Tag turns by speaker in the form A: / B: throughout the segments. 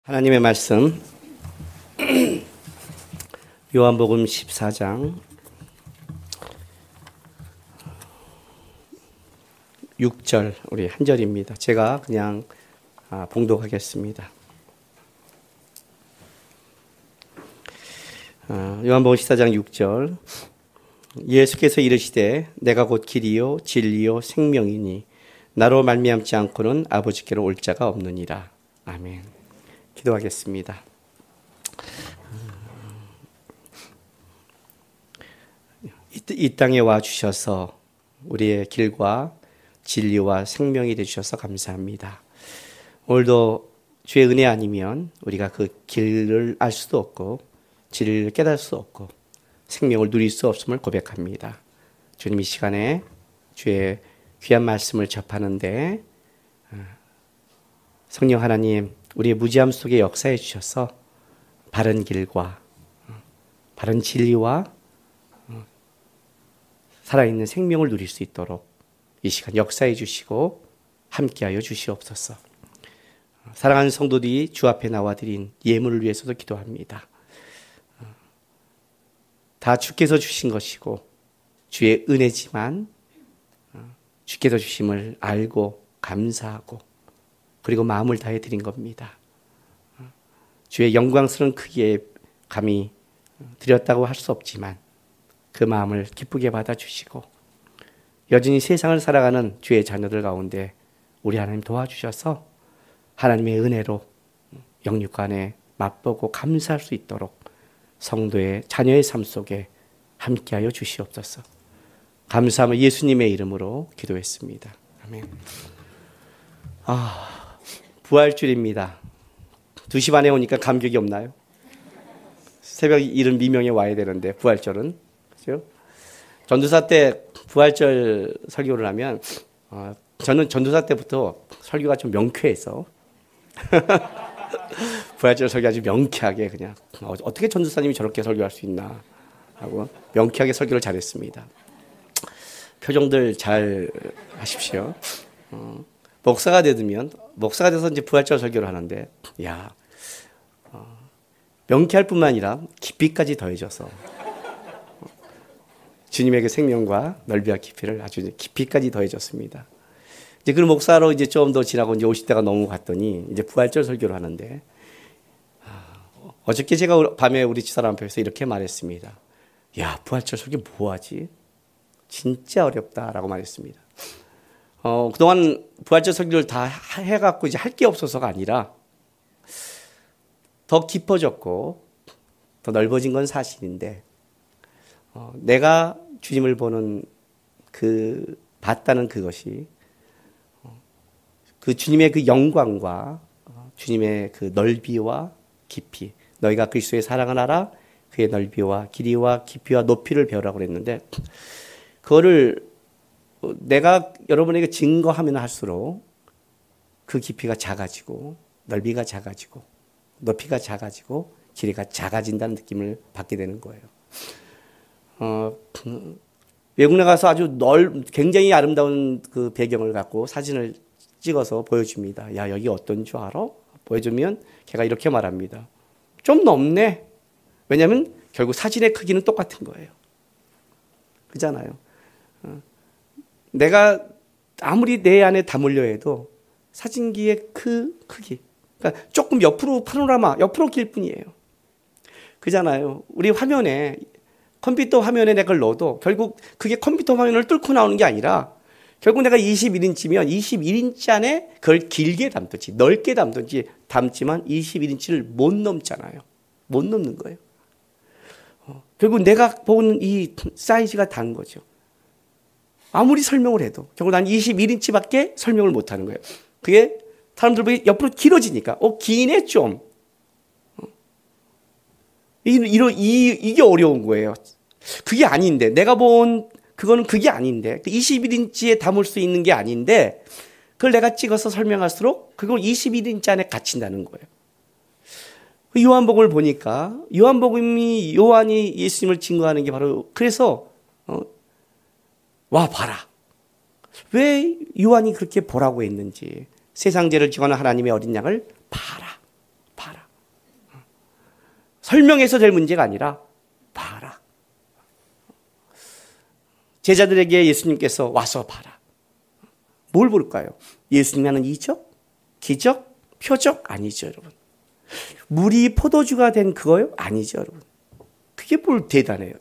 A: 하나님의 말씀 요한복음 14장 6절 우리 한 절입니다. 제가 그냥 봉독하겠습니다. 요한복음 14장 6절 예수께서 이르시되 내가 곧 길이요 진리요 생명이니 나로 말미암지 않고는 아버지께로 올 자가 없느니라. 아멘. 기도하겠습니다. 이 땅에 와 주셔서 우리의 길과 진리와 생명이 되주셔서 감사합니다. 오늘도 주의 은혜 아니면 우리가 그 길을 알 수도 없고 진리를 깨달을 수 없고 생명을 누릴 수 없음을 고백합니다. 주님 이 시간에 주의 귀한 말씀을 접하는데 성령 하나님 우리의 무지함 속에 역사해 주셔서 바른 길과 바른 진리와 살아있는 생명을 누릴 수 있도록 이 시간 역사해 주시고 함께하여 주시옵소서. 사랑하는 성도들이 주 앞에 나와 드린 예물을 위해서도 기도합니다. 다 주께서 주신 것이고 주의 은혜지만 주께서 주심을 알고 감사하고 그리고 마음을 다해 드린 겁니다. 주의 영광스러운 크기에 감히 드렸다고 할 수 없지만 그 마음을 기쁘게 받아주시고 여전히 세상을 살아가는 주의 자녀들 가운데 우리 하나님 도와주셔서 하나님의 은혜로 영육간에 맛보고 감사할 수 있도록 성도의 자녀의 삶 속에 함께하여 주시옵소서. 감사하며 예수님의 이름으로 기도했습니다. 아멘. 부활주일입니다. 2시 반에 오니까 감격이 없나요? 새벽 이른 미명에 와야 되는데 부활절은 그렇죠? 전도사 때 부활절 설교를 하면 저는 전도사 때부터 설교가 좀 명쾌해서 부활절 설교 아주 명쾌하게 그냥 어떻게 전도사님이 저렇게 설교할 수 있나 하고 명쾌하게 설교를 잘했습니다. 표정들 잘 하십시오. 목사가 돼서 이제 부활절 설교를 하는데, 명쾌할 뿐만 아니라 깊이까지 더해져서 주님의 생명과 넓이와 깊이를 아주 깊이까지 더해졌습니다. 이제 그 목사로 이제 좀 더 지나고 이제 50대가 넘어갔더니 이제 부활절 설교를 하는데, 어저께 제가 밤에 우리 집사람 앞에서 이렇게 말했습니다. 야, 부활절 설교 뭐하지? 진짜 어렵다라고 말했습니다. 그동안 부활절 설교를 다 해갖고 이제 할 게 없어서가 아니라 더 깊어졌고 더 넓어진 건 사실인데 내가 주님을 보는 봤다는 그것이 그 주님의 그 영광과 주님의 그 넓이와 깊이 너희가 그리스도의 사랑을 알아 그의 넓이와 길이와 깊이와 높이를 배우라고 그랬는데 그거를 내가 여러분에게 증거하면 할수록 그 깊이가 작아지고 넓이가 작아지고 높이가 작아지고 길이가 작아진다는 느낌을 받게 되는 거예요. 외국 나가서 아주 굉장히 아름다운 그 배경을 갖고 사진을 찍어서 보여줍니다. 야, 여기 어떤 줄 알아? 보여주면 걔가 이렇게 말합니다. 좀 넓네. 왜냐하면 결국 사진의 크기는 똑같은 거예요. 그렇잖아요. 내가 아무리 내 안에 담으려 해도 사진기의 크기, 그러니까 조금 옆으로 파노라마, 옆으로 길 뿐이에요. 그잖아요. 우리 화면에, 컴퓨터 화면에 내가 넣어도 결국 그게 컴퓨터 화면을 뚫고 나오는 게 아니라 결국 내가 21인치면 21인치 안에 그걸 길게 담든지 넓게 담지만 21인치를 못 넘잖아요. 못 넘는 거예요. 결국 내가 보는 이 사이즈가 다른 거죠. 아무리 설명을 해도 결국 난 21인치밖에 설명을 못 하는 거예요. 그게 사람들 보기 옆으로 길어지니까 기네 좀. 이게 어려운 거예요. 그게 아닌데 내가 본 그거는 그게 아닌데 21인치에 담을 수 있는 게 아닌데 그걸 내가 찍어서 설명할수록 그걸 21인치 안에 갇힌다는 거예요. 요한복음을 보니까 요한이 예수님을 증거하는 게 바로 그래서 와 봐라. 왜 요한이 그렇게 보라고 했는지 세상 죄를 지고는 하나님의 어린 양을 봐라. 설명해서 될 문제가 아니라 봐라. 제자들에게 예수님께서 와서 봐라. 뭘 볼까요? 예수님이 하는 이적? 기적? 표적? 아니죠, 여러분. 물이 포도주가 된 그거요? 아니죠, 여러분. 그게 뭘 대단해요.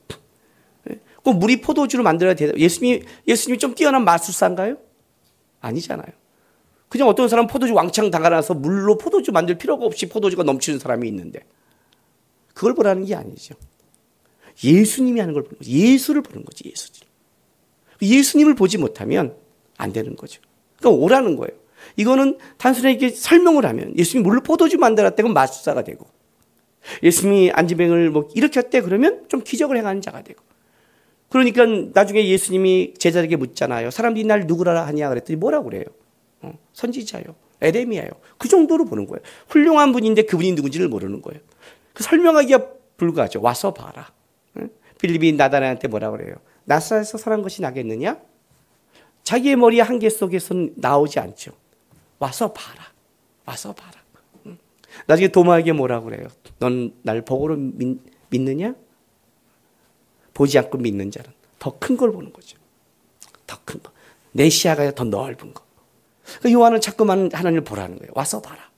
A: 꼭 물이 포도주로 만들어야 돼. 예수님이 좀 뛰어난 마술사인가요? 아니잖아요. 그냥 어떤 사람은 포도주 왕창 담가놔서 물로 포도주 만들 필요가 없이 포도주가 넘치는 사람이 있는데 그걸 보라는 게 아니죠. 예수님이 하는 걸 보는 거죠. 예수를 보는 거지, 예수님을 보지 못하면 안 되는 거죠. 그러니까 오라는 거예요. 이거는 단순히 이렇게 설명을 하면 예수님이 물로 포도주 만들었대 그럼 마술사가 되고 예수님이 안지병을 뭐 일으켰대 그러면 좀 기적을 행하는 자가 되고 그러니까 나중에 예수님이 제자에게 묻잖아요. 사람들이 날 누구라 하냐 그랬더니 뭐라고 그래요? 선지자요. 에레미야요. 그 정도로 보는 거예요. 훌륭한 분인데 그분이 누군지를 모르는 거예요. 그 설명하기가 불가하죠. 와서 봐라. 빌립이 나다나한테 뭐라고 그래요? 나사렛에서 살한 것이 나겠느냐? 자기의 머리 한개 속에서는 나오지 않죠. 와서 봐라. 와서 봐라. 나중에 도마에게 뭐라고 그래요? 넌 날 보고로 믿느냐? 보지 않고 믿는 자는 더 큰 걸 보는 거죠. 더 큰 거. 내 시야가 더 넓은 거. 그러니까 요한은 자꾸만 하나님을 보라는 거예요. 와서 봐라.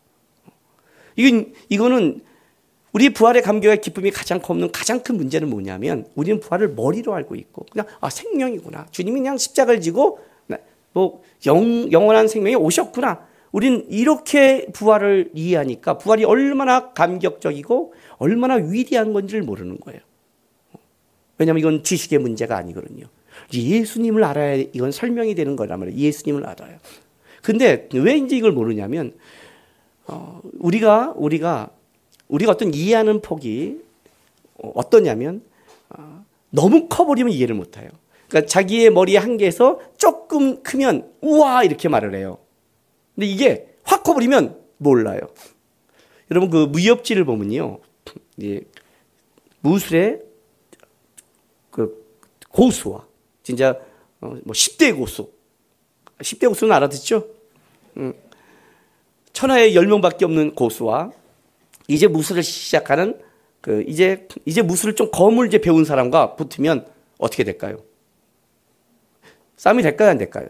A: 이거는 우리 부활의 감격과 기쁨이 가장 큰 문제는 뭐냐면 우리는 부활을 머리로 알고 있고 그냥 생명이구나. 주님이 그냥 십자가를 지고 뭐 영원한 생명이 오셨구나. 우린 이렇게 부활을 이해하니까 부활이 얼마나 감격적이고 얼마나 위대한 건지를 모르는 거예요. 왜냐하면 이건 지식의 문제가 아니거든요. 예수님을 알아야 이건 설명이 되는 거란 말이에요. 예수님을 알아요. 근데 왜 이제 이걸 모르냐면 우리가 어떤 이해하는 폭이 어떠냐면 너무 커버리면 이해를 못해요. 그러니까 자기의 머리의 한계에서 조금 크면 우와 이렇게 말을 해요. 근데 이게 확 커버리면 몰라요. 여러분 그 무협지를 보면요, 무술의 그 고수와 진짜 뭐 10대 고수, 10대 고수는 알아듣죠? 천하에 10명밖에 없는 고수와 이제 무술을 시작하는 이제 무술을 좀 거물 이제 배운 사람과 붙으면 어떻게 될까요? 싸움이 될까요? 안 될까요?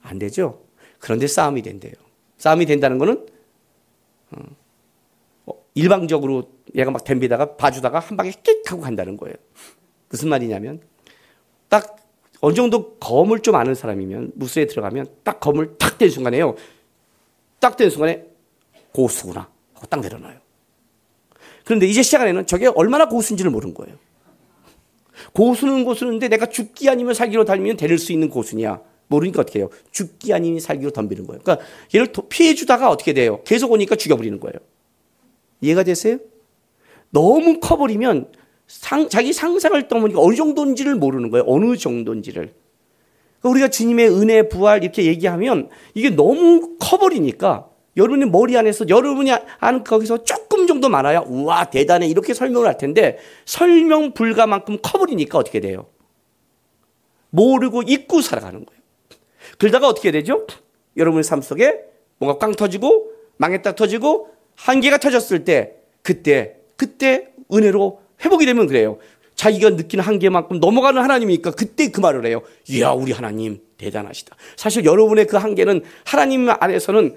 A: 안 되죠. 그런데 싸움이 된대요. 싸움이 된다는 거는 일방적으로 얘가 막 덤비다가 봐주다가 한 방에 끽 하고 간다는 거예요. 무슨 말이냐면 딱 어느 정도 검을 좀 아는 사람이면 무술에 들어가면 딱 검을 탁 댄 순간에요. 딱 댄 순간에 고수구나 하고 딱 내려놔요. 그런데 이제 시작한 애는 저게 얼마나 고수인지를 모르는 거예요. 고수는 고수인데 내가 죽기 아니면 살기로 달리면 될 수 있는 고수냐 모르니까 어떻게 해요? 죽기 아니면 살기로 덤비는 거예요. 그러니까 얘를 피해주다가 어떻게 돼요? 계속 오니까 죽여버리는 거예요. 이해가 되세요? 너무 커버리면 자기 상상을 떠보니까 어느 정도인지를 모르는 거예요. 어느 정도인지를. 그러니까 우리가 주님의 은혜, 부활 이렇게 얘기하면 이게 너무 커버리니까 여러분의 머리 안에서 여러분이 아는 거기서 조금 정도 많아야 우와 대단해 이렇게 설명을 할 텐데 설명 불가만큼 커버리니까 어떻게 돼요? 모르고 잊고 살아가는 거예요. 그러다가 어떻게 되죠? 여러분의 삶 속에 뭔가 꽝 터지고 망했다 터지고 한계가 터졌을 때 그때 은혜로 회복이 되면 그래요. 자기가 느끼는 한계만큼 넘어가는 하나님이니까 그때 그 말을 해요. 이야 우리 하나님 대단하시다. 사실 여러분의 그 한계는 하나님 안에서는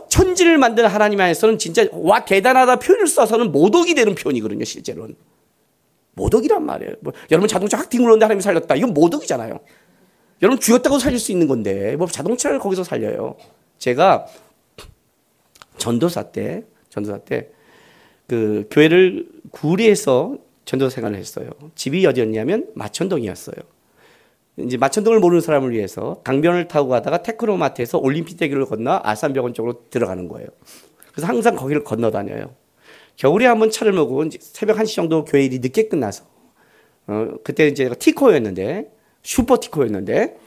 A: 천지를 만든 하나님 안에서는 진짜 와 대단하다 표현을 써서는 모독이 되는 표현이거든요. 실제로는 모독이란 말이에요. 여러분 자동차 확 뒹굴었는데 하나님이 살렸다. 이건 모독이잖아요. 여러분 죽였다고 살릴 수 있는 건데 뭐 자동차를 거기서 살려요. 제가 전도사 때 그 교회를 구리에서 전도사 생활을 했어요. 집이 어디였냐면 마천동이었어요. 이제 마천동을 모르는 사람을 위해서 강변을 타고 가다가 테크노마트에서 올림픽대교를 건너 아산병원 쪽으로 들어가는 거예요. 그래서 항상 거기를 건너 다녀요. 겨울에 한번 차를 몰고 새벽 1시 정도 교회 일이 늦게 끝나서 그때 이제 티코였는데 슈퍼티코였는데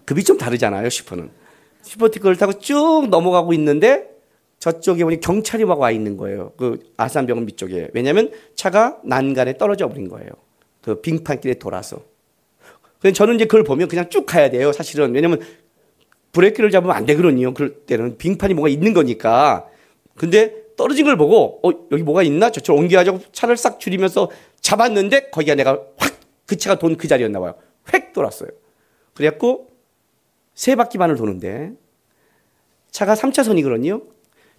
A: 급이 좀 다르잖아요. 슈퍼티코를 타고 쭉 넘어가고 있는데 저쪽에 보니 경찰이 막 와 있는 거예요. 그 아산병원 밑쪽에. 왜냐하면 차가 난간에 떨어져 버린 거예요. 그 빙판길에 돌아서. 그래서 저는 이제 그걸 보면 그냥 쭉 가야 돼요. 사실은. 왜냐하면 브레이크를 잡으면 안 되거든요. 그럴 때는 빙판이 뭐가 있는 거니까. 근데 떨어진 걸 보고 여기 뭐가 있나? 저쪽으로 옮겨가지고 차를 싹 줄이면서 잡았는데 거기가 내가 확 그 차가 돈 그 자리였나 봐요. 획 돌았어요. 그래갖고 3바퀴만을 도는데 차가 3차선이거든요.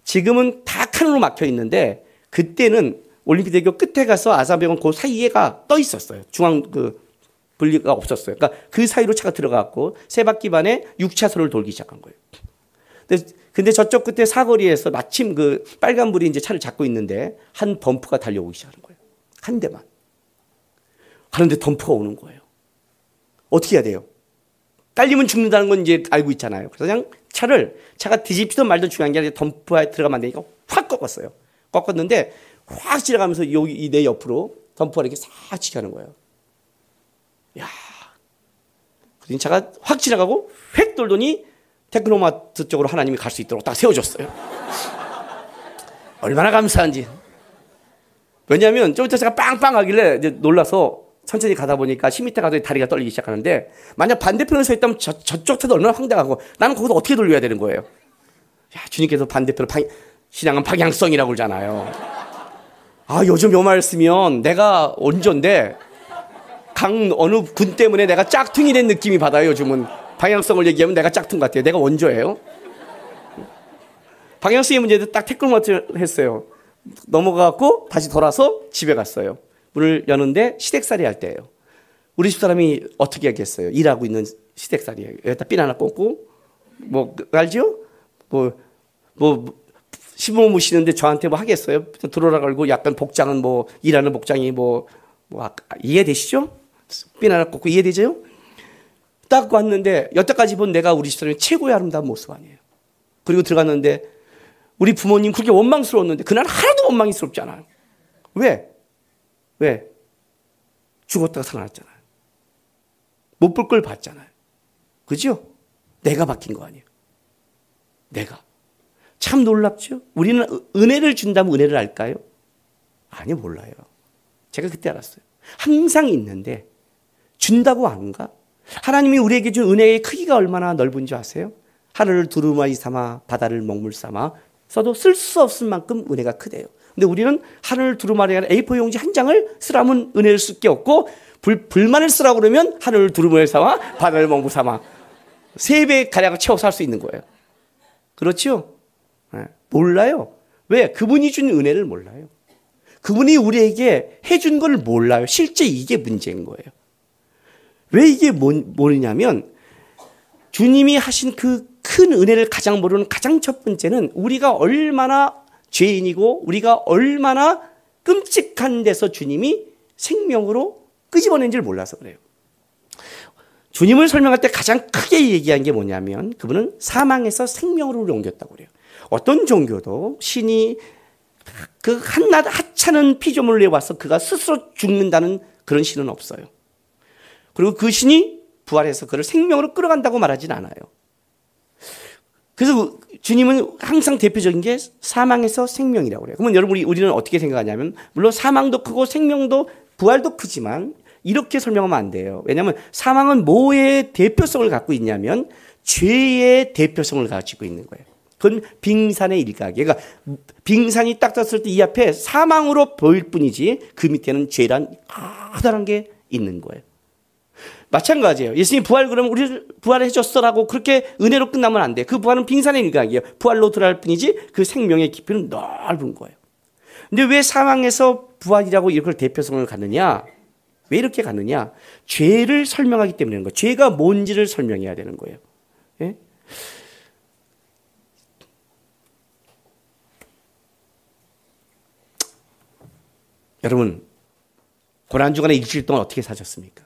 A: 지금은 다 칸으로 막혀 있는데 그때는 올림픽대교 끝에 가서 아산병원 그 사이에가 떠 있었어요. 중앙 분리가 없었어요. 그러니까 그 사이로 차가 들어갔고 3바퀴 반에 6차선을 돌기 시작한 거예요. 근데 저쪽 끝에 사거리에서 마침 그 빨간불이 이제 차를 잡고 있는데 한 덤프가 달려오기 시작하는 거예요. 한 대만. 그런데 덤프가 오는 거예요. 어떻게 해야 돼요? 깔리면 죽는다는 건 이제 알고 있잖아요. 그래서 그냥 차가 뒤집히든 말든 중요한 게 아니라 덤프에 들어가면 안 되니까 확 꺾었어요. 꺾었는데 확 지나가면서 여기 내 옆으로 덤프가 이렇게 싹 지나가는 거예요. 야, 그러니 차가 확 지나가고 획 돌더니 테크노마트 쪽으로 하나님이 갈 수 있도록 딱 세워줬어요. 얼마나 감사한지. 왜냐하면 좀 이따 제가 빵빵 하길래 이제 놀라서 천천히 가다 보니까 10m 가더니 다리가 떨리기 시작하는데 만약 반대편에 서 있다면 저쪽 차도 얼마나 황당하고 나는 거기서 어떻게 돌려야 되는 거예요. 야, 주님께서 반대편으로 신앙은 방향성이라고 그러잖아요. 아, 요즘 요 말 쓰면 내가 원조인데 강 어느 군 때문에 내가 짝퉁이 된 느낌이 받아요. 요즘은 방향성을 얘기하면 내가 짝퉁 같아요. 내가 원조예요. 방향성의 문제도 딱 태클마트 했어요. 넘어가고 다시 돌아서 집에 갔어요. 문을 여는데 시댁살이 할 때예요. 우리 집사람이 어떻게 하겠어요? 일하고 있는 시댁살이에요. 여기다 핀 하나 꽂고 뭐 알죠? 시부모 모시는데 저한테 뭐 하겠어요? 들어오라 걸고 약간 복장은 뭐 일하는 복장이 이해되시죠? 핀 하나 꽂고 이해되죠? 딱 왔는데 여태까지 본 내가 우리 집사람이 최고의 아름다운 모습 아니에요. 그리고 들어갔는데 우리 부모님 그렇게 원망스러웠는데 그날 하나도 원망스럽지 않아요. 왜? 죽었다가 살아났잖아요. 못 볼 걸 봤잖아요. 그죠? 내가 바뀐 거 아니에요. 내가. 참 놀랍죠? 우리는 은혜를 준다면 은혜를 알까요? 아니, 몰라요. 제가 그때 알았어요. 항상 있는데 준다고 아는가? 하나님이 우리에게 준 은혜의 크기가 얼마나 넓은 줄 아세요? 하늘을 두루마리 삼아 바다를 먹물 삼아 써도 쓸 수 없을 만큼 은혜가 크대요. 근데 우리는 하늘을 두루마리 아니라 A4 용지 한 장을 쓰라면 은혜를 쓸 게 없고 불만을 쓰라고 그러면 하늘을 두루마리 삼아 바다를 먹물 삼아 3배 가량을 채워서 할 수 있는 거예요. 그렇죠? 네. 몰라요. 왜? 그분이 준 은혜를 몰라요. 그분이 우리에게 해준 걸 몰라요. 실제 이게 문제인 거예요. 왜 이게 모르냐면 주님이 하신 그 큰 은혜를 가장 모르는 가장 첫 번째는 우리가 얼마나 죄인이고 우리가 얼마나 끔찍한 데서 주님이 생명으로 끄집어낸지를 몰라서 그래요. 주님을 설명할 때 가장 크게 얘기한 게 뭐냐면 그분은 사망에서 생명으로 옮겼다고 그래요. 어떤 종교도 신이 그 한낱 하찮은 피조물을 내와서 그가 스스로 죽는다는 그런 신은 없어요. 그리고 그 신이 부활해서 그를 생명으로 끌어간다고 말하진 않아요. 그래서 주님은 항상 대표적인 게 사망에서 생명이라고 그래요. 그러면 여러분 우리는 어떻게 생각하냐면 물론 사망도 크고 생명도 부활도 크지만 이렇게 설명하면 안 돼요. 왜냐하면 사망은 뭐의 대표성을 갖고 있냐면 죄의 대표성을 가지고 있는 거예요. 그건 빙산의 일각이에요. 그러니까 빙산이 딱 떴을 때 이 앞에 사망으로 보일 뿐이지 그 밑에는 죄란 커다란 게 있는 거예요. 마찬가지예요. 예수님이 부활 그러면 우리를 부활해 줬어라고 그렇게 은혜로 끝나면 안 돼. 그 부활은 빙산의 일각이에요. 부활로 들어갈 뿐이지 그 생명의 깊이는 넓은 거예요. 근데 왜 사망에서 부활이라고 이렇게 대표성을 갖느냐? 왜 이렇게 갖느냐? 죄를 설명하기 때문인 거예요. 죄가 뭔지를 설명해야 되는 거예요. 예? 여러분, 고난주간에 일주일 동안 어떻게 사셨습니까?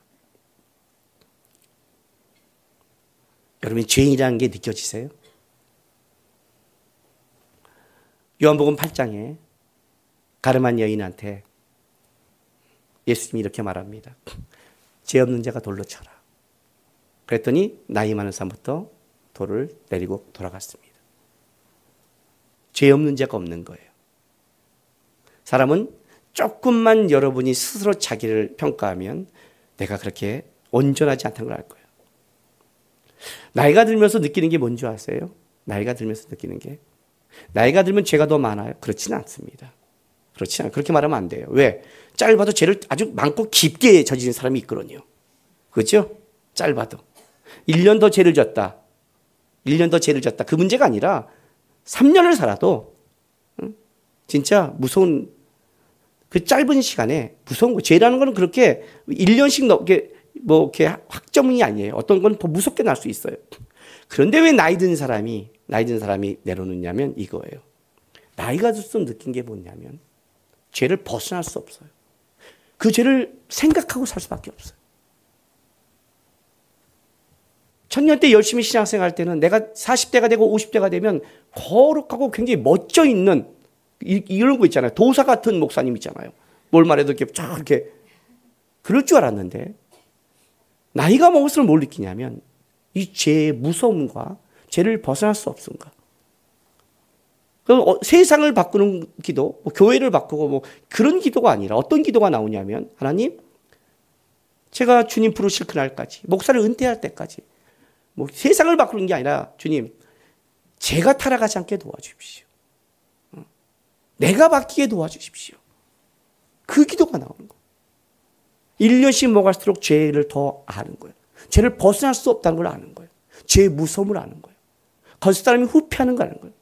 A: 여러분이 죄인이라는 게 느껴지세요? 요한복음 8장에 가늠한 여인한테 예수님이 이렇게 말합니다. 죄 없는 자가 돌로 쳐라. 그랬더니 나이 많은 사람부터 돌을 내리고 돌아갔습니다. 죄 없는 자가 없는 거예요. 사람은 조금만 여러분이 스스로 자기를 평가하면 내가 그렇게 온전하지 않다는 걸 알 거예요. 나이가 들면서 느끼는 게 뭔지 아세요? 나이가 들면서 느끼는 게 나이가 들면 죄가 더 많아요? 그렇지는 않습니다. 그렇지 않아요. 그렇게 말하면 안 돼요. 왜? 짧아도 죄를 아주 많고 깊게 저지른 사람이 있거든요. 그렇죠? 짧아도. 1년 더 죄를 졌다. 1년 더 죄를 졌다. 그 문제가 아니라 3년을 살아도 진짜 무서운 그 짧은 시간에 무서운 거. 죄라는 거는 그렇게 1년씩 넘게 뭐 이렇게 확정이 아니에요. 어떤 건 더 무섭게 날 수 있어요. 그런데 왜 나이 든 사람이 내려놓냐면 이거예요. 나이가 들수록 느낀 게 뭐냐면 죄를 벗어날 수 없어요. 그 죄를 생각하고 살 수밖에 없어요. 청년 때 열심히 신앙생활 때는 내가 40대가 되고 50대가 되면 거룩하고 굉장히 멋져 있는 이런 거 있잖아요. 도사 같은 목사님 있잖아요. 뭘 말해도 이렇게 쫙 이렇게 그럴 줄 알았는데 나이가 먹을수록 뭘 느끼냐면 이 죄의 무서움과 죄를 벗어날 수 없음과 세상을 바꾸는 기도, 뭐 교회를 바꾸고 뭐 그런 기도가 아니라 어떤 기도가 나오냐면 하나님 제가 주님 부르실 그날까지 목사를 은퇴할 때까지 뭐 세상을 바꾸는 게 아니라 주님 제가 타락하지 않게 도와주십시오. 내가 바뀌게 도와주십시오. 그 기도가 나오는 거예요. 1년씩 먹을수록 죄를 더 아는 거예요. 죄를 벗어날 수 없다는 걸 아는 거예요. 죄의 무서움을 아는 거예요. 거짓 사람이 후패하는 걸 아는 거예요.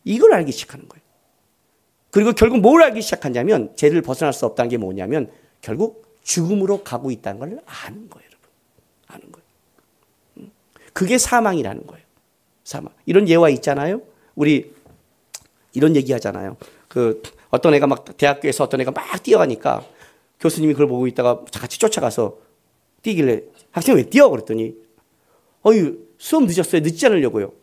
A: 이걸 알기 시작하는 거예요. 그리고 결국 뭘 알기 시작하냐면 죄를 벗어날 수 없다는 게 뭐냐면 결국 죽음으로 가고 있다는 걸 아는 거예요. 여러분. 아는 거예요. 그게 사망이라는 거예요. 사망. 이런 예화 있잖아요. 우리 이런 얘기 하잖아요. 그 어떤 애가 막 대학교에서 어떤 애가 막 뛰어가니까 교수님이 그걸 보고 있다가 같이 쫓아가서 뛰길래 학생이 왜 뛰어? 그랬더니 어이 수업 늦었어요. 늦지 않으려고요.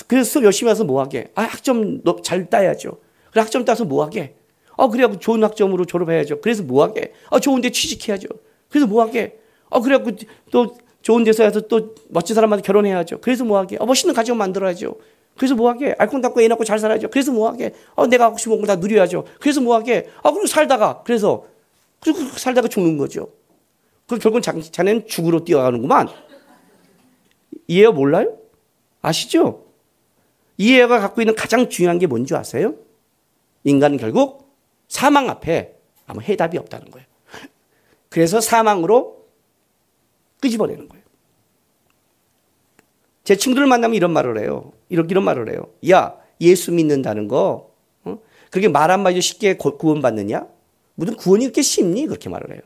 A: 그래서 수업 열심히 와서 뭐 하게? 학점 잘 따야죠. 그래 학점 따서 뭐 하게? 그래갖고 좋은 학점으로 졸업해야죠. 그래서 뭐 하게? 좋은 데 취직해야죠. 그래서 뭐 하게? 그래갖고 또 좋은 데서 해서 또 멋진 사람한테 결혼해야죠. 그래서 뭐 하게? 멋있는 가정 만들어야죠. 그래서 뭐 하게? 알콩달콩 애 낳고 잘 살아야죠. 그래서 뭐 하게? 내가 하고 싶은 거 다 누려야죠. 그래서 뭐 하게? 그리고 살다가 죽는 거죠. 그럼 결국은 자네는 죽으로 뛰어가는구만. 이해요? 몰라요? 아시죠? 이해가 갖고 있는 가장 중요한 게 뭔지 아세요? 인간은 결국 사망 앞에 아무 해답이 없다는 거예요. 그래서 사망으로 끄집어내는 거예요. 제 친구들을 만나면 이런 말을 해요. 이런 말을 해요. 야, 예수 믿는다는 거 그렇게 말 한마디로 쉽게 구원받느냐? 무슨 구원이 그렇게 쉽니? 그렇게 말을 해요.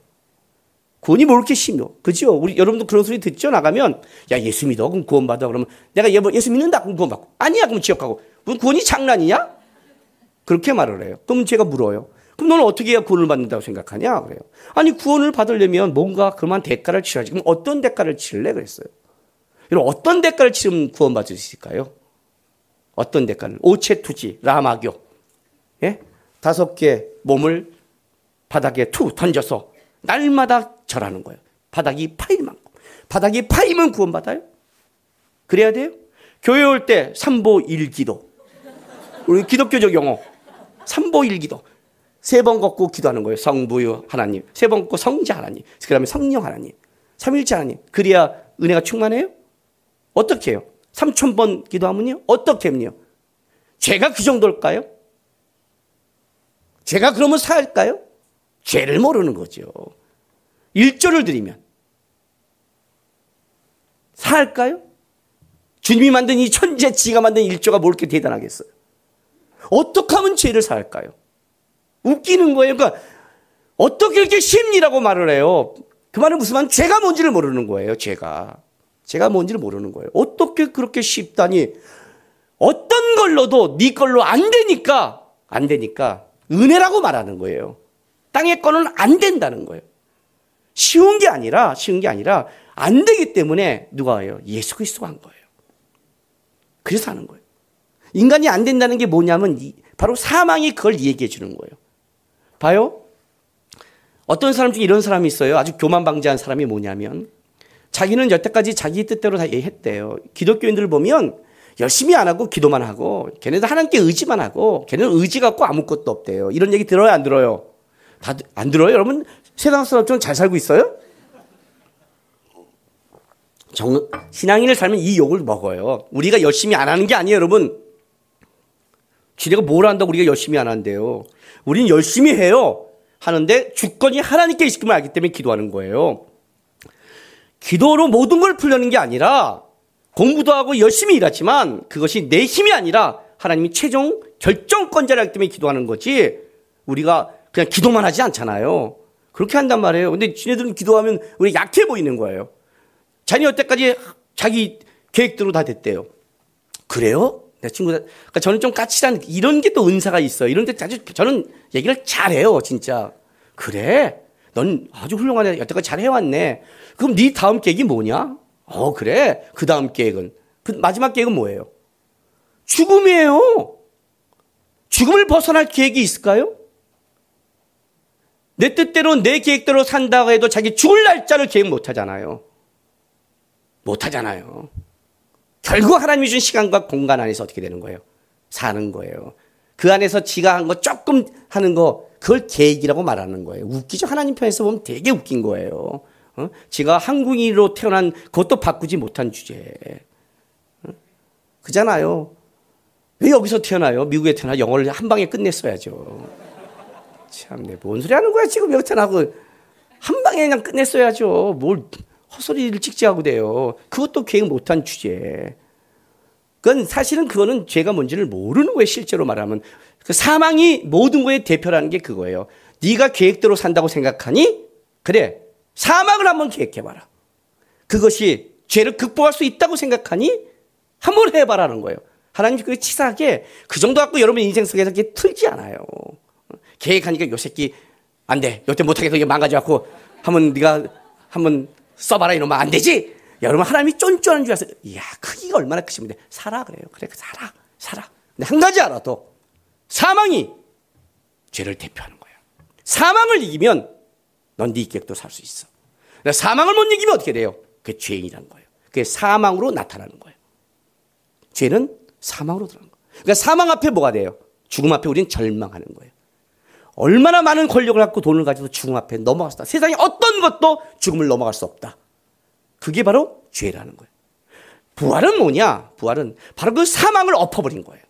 A: 구원이 뭐 그렇게 쉽노? 그죠? 우리 여러분도 그런 소리 듣죠? 나가면 야 예수 믿어 그럼 구원받아. 그러면 내가 예수 믿는다 그럼 구원받고 아니야 그럼 지옥 가고 무슨 구원이 장난이냐? 그렇게 말을 해요. 그럼 제가 물어요. 그럼 너는 어떻게 해야 구원을 받는다고 생각하냐? 그래요. 아니 구원을 받으려면 뭔가 그만한 대가를 치러야지. 그럼 어떤 대가를 치를래? 그랬어요. 여러분 어떤 대가를 치르면 구원받을 수 있을까요? 어떤 대가를? 오체투지 라마교 5개 몸을 바닥에 툭 던져서 날마다 절하는 거예요. 바닥이 파일 만큼. 바닥이 파이면 구원받아요? 그래야 돼요? 교회 올 때 삼보일기도. 우리 기독교적 용어. 삼보일기도. 3번 걷고 기도하는 거예요. 성부유 하나님. 3번 걷고 성자 하나님. 그 다음에 성령 하나님. 삼일체 하나님. 그래야 은혜가 충만해요? 어떻게 해요? 3000번 기도하면요? 어떻게 하면요? 죄가 그 정도일까요? 죄가 그러면 살까요? 죄를 모르는 거죠. 1조를 드리면 살까요? 주님이 만든 이 천재 지가 만든 1조가 뭘 이렇게 대단하겠어요? 어떻게 하면 죄를 살까요? 웃기는 거예요. 그러니까 어떻게 이렇게 심리라고 말을 해요? 그 말은 무슨 말? 죄가 뭔지를 모르는 거예요. 죄가 뭔지를 모르는 거예요. 어떻게 그렇게 쉽다니? 어떤 걸로도 네 걸로 안 되니까 은혜라고 말하는 거예요. 땅의 거는 안 된다는 거예요. 쉬운 게 아니라 안 되기 때문에 누가 해요? 예수 그리스도가 한 거예요. 그래서 하는 거예요. 인간이 안 된다는 게 뭐냐면 바로 사망이 그걸 얘기해 주는 거예요. 봐요. 어떤 사람 중에 이런 사람이 있어요. 아주 교만방지한 사람이 뭐냐면 자기는 여태까지 자기 뜻대로 다 했대요. 기독교인들을 보면 열심히 안 하고 기도만 하고 걔네들 하나님께 의지만 하고 걔네는 의지 갖고 아무것도 없대요. 이런 얘기 들어요? 안 들어요? 다 안 들어요? 여러분 세상 사람처럼 잘 살고 있어요? 신앙인을 살면 이 욕을 먹어요. 우리가 열심히 안 하는 게 아니에요, 여러분. 지네가 뭘 한다고 우리가 열심히 안 한대요. 우리는 열심히 해요. 하는데 주권이 하나님께 있음을 알기 때문에 기도하는 거예요. 기도로 모든 걸 풀려는 게 아니라 공부도 하고 열심히 일하지만 그것이 내 힘이 아니라 하나님이 최종 결정권자라기 때문에 기도하는 거지 우리가 그냥 기도만 하지 않잖아요. 그렇게 한단 말이에요. 근데 지네들은 기도하면 우리 약해 보이는 거예요. 자녀 여태까지 자기 계획대로 다 됐대요. 그래요? 내 친구들. 그러니까 저는 좀 까칠한 이런 게 또 은사가 있어요. 이런 데 아주 저는 얘기를 잘해요, 진짜. 그래? 넌 아주 훌륭하네. 여태까지 잘 해왔네. 그럼 네 다음 계획이 뭐냐? 그래. 그 다음 계획은. 그 마지막 계획은 뭐예요? 죽음이에요. 죽음을 벗어날 계획이 있을까요? 내 뜻대로 내 계획대로 산다고 해도 자기 죽을 날짜를 계획 못 하잖아요. 못 하잖아요. 결국 하나님이 준 시간과 공간 안에서 어떻게 되는 거예요? 사는 거예요. 그 안에서 지가 한 거 조금 하는 거 그걸 계획이라고 말하는 거예요. 웃기죠? 하나님 편에서 보면 되게 웃긴 거예요. 지가 한국인으로 태어난 그것도 바꾸지 못한 주제. 그잖아요. 왜 여기서 태어나요? 미국에 태어나 영어를 한 방에 끝냈어야죠. 참네, 뭔 소리 하는 거야 지금 여기 태어나고 한 방에 그냥 끝냈어야죠. 뭘 헛소리를 찍지하고 돼요. 그것도 계획 못한 주제. 그건 사실은 그거는 죄가 뭔지를 모르는 거예요. 실제로 말하면 그 사망이 모든 거의 대표라는 게 그거예요. 네가 계획대로 산다고 생각하니 그래 사망을 한번 계획해봐라. 그것이 죄를 극복할 수 있다고 생각하니 한번 해봐라는 거예요. 하나님이 그게 치사하게 그 정도 갖고 여러분 인생 속에서 이렇게 틀지 않아요. 계획하니까 요 새끼 안 돼. 요때 못하겠어. 이게 망가져갖고 한번 네가 한번 써봐라 이러면 안 되지. 여러분 하나님이 쫀쫀한 줄 알아서 이야 크기가 얼마나 크시면 돼. 살아 그래요. 그래 살아. 근데 한 가지 알아도 사망이 죄를 대표하는 거야. 사망을 이기면 넌 네 계획도 살 수 있어. 사망을 못 이기면 어떻게 돼요? 그게 죄인이라는 거예요. 그게 사망으로 나타나는 거예요. 죄는 사망으로 들어가는 거예요. 그러니까 사망 앞에 뭐가 돼요? 죽음 앞에 우리는 절망하는 거예요. 얼마나 많은 권력을 갖고 돈을 가지고 죽음 앞에 넘어갈 수 없다. 세상에 어떤 것도 죽음을 넘어갈 수 없다. 그게 바로 죄라는 거예요. 부활은 뭐냐? 부활은 바로 그 사망을 엎어버린 거예요.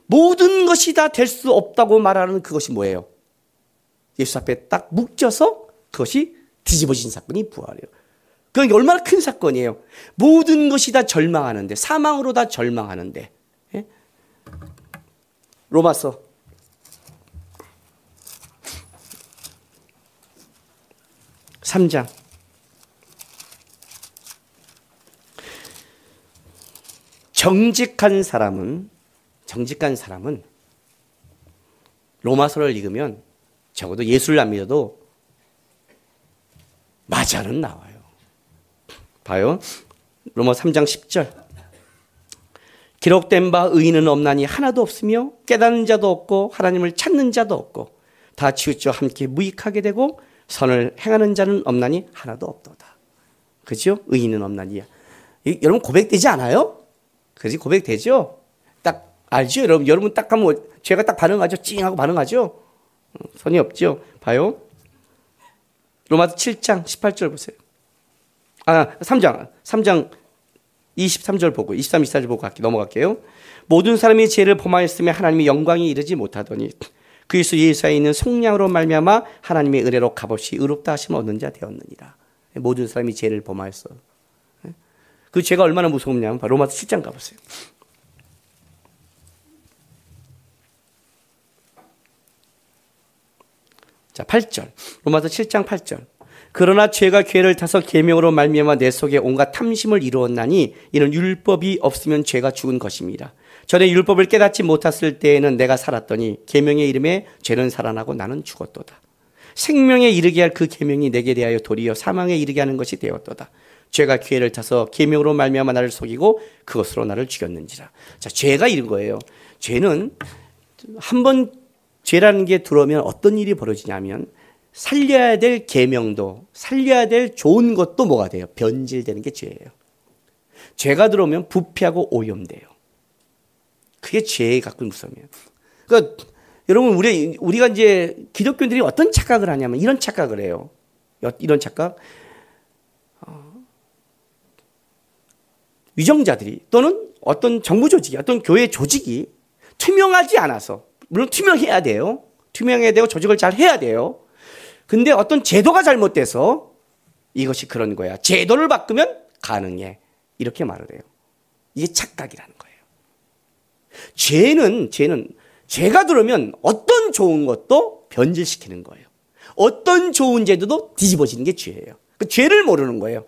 A: 모든 것이 다 될 수 없다고 말하는 그것이 뭐예요? 예수 앞에 딱 묶여서 그것이 뒤집어진 사건이 부활이에요. 그게 얼마나 큰 사건이에요. 모든 것이 다 절망하는데 사망으로 다 절망하는데 예? 로마서 3장 정직한 사람은 로마서를 읽으면 적어도 예수를 안 믿어도 맞아는 나와요. 봐요. 로마 3장 10절. 기록된 바 의인은 없나니 하나도 없으며 깨닫는 자도 없고 하나님을 찾는 자도 없고 다 치우쳐 함께 무익하게 되고 선을 행하는 자는 없나니 하나도 없도다. 그죠? 의인은 없나니야. 여러분 고백되지 않아요? 그지 고백되죠? 딱 알죠? 여러분 딱 하면 죄가 딱 반응하죠? 찡하고 반응하죠? 선이 없죠? 봐요. 로마서 7장 18절 보세요. 3장 23절 보고 23, 24절 보고 넘어갈게요. 모든 사람이 죄를 범하였으며 하나님의 영광에 이르지 못하더니 그리스도 예수에 있는 속량으로 말미암아 하나님의 은혜로 값없이 의롭다 하심을 얻는 자 되었느니라. 모든 사람이 죄를 범하였어. 그 죄가 얼마나 무섭냐면 로마서 7장 가보세요. 자, 8절. 로마서 7장 8절. 그러나 죄가 괴를 타서 계명으로 말미암아 내 속에 온갖 탐심을 이루었나니 이는 율법이 없으면 죄가 죽은 것입니다. 전에 율법을 깨닫지 못했을 때에는 내가 살았더니 계명의 이름에 죄는 살아나고 나는 죽었도다. 생명에 이르게 할 그 계명이 내게 대하여 도리어 사망에 이르게 하는 것이 되었도다. 죄가 기회를 타서 계명으로 말미암아 나를 속이고 그것으로 나를 죽였는지라. 자, 죄가 이런 거예요. 죄는 한번 죄라는 게 들어오면 어떤 일이 벌어지냐면 살려야 될 계명도 살려야 될 좋은 것도 뭐가 돼요? 변질되는 게 죄예요. 죄가 들어오면 부패하고 오염돼요. 그게 죄의 가끔 무서움이에요. 그러니까 여러분 우리가 이제 기독교인들이 어떤 착각을 하냐면 이런 착각을 해요. 이런 착각. 위정자들이 또는 어떤 정부 조직이 어떤 교회 조직이 투명하지 않아서, 물론 투명해야 돼요. 투명해야 되고 조직을 잘 해야 돼요. 근데 어떤 제도가 잘못돼서 이것이 그런 거야. 제도를 바꾸면 가능해. 이렇게 말을 해요. 이게 착각이라는 거예요. 죄는 죄가 들어오면 어떤 좋은 것도 변질시키는 거예요. 어떤 좋은 제도도 뒤집어지는 게 죄예요. 그 죄를 모르는 거예요.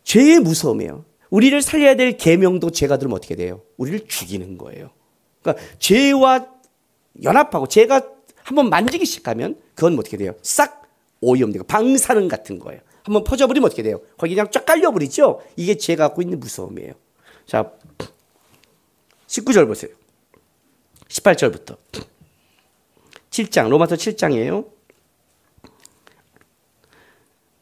A: 죄의 무서움이에요. 우리를 살려야 될 계명도 죄가 들으면 어떻게 돼요? 우리를 죽이는 거예요. 그러니까 죄와 연합하고 죄가 한번 만지기 시작하면 그건 어떻게 돼요? 싹 오염되고 방사능 같은 거예요. 한번 퍼져버리면 어떻게 돼요? 거기 그냥 쫙 깔려버리죠? 이게 죄가 갖고 있는 무서움이에요. 자, 19절 보세요. 18절부터. 7장, 로마서 7장이에요.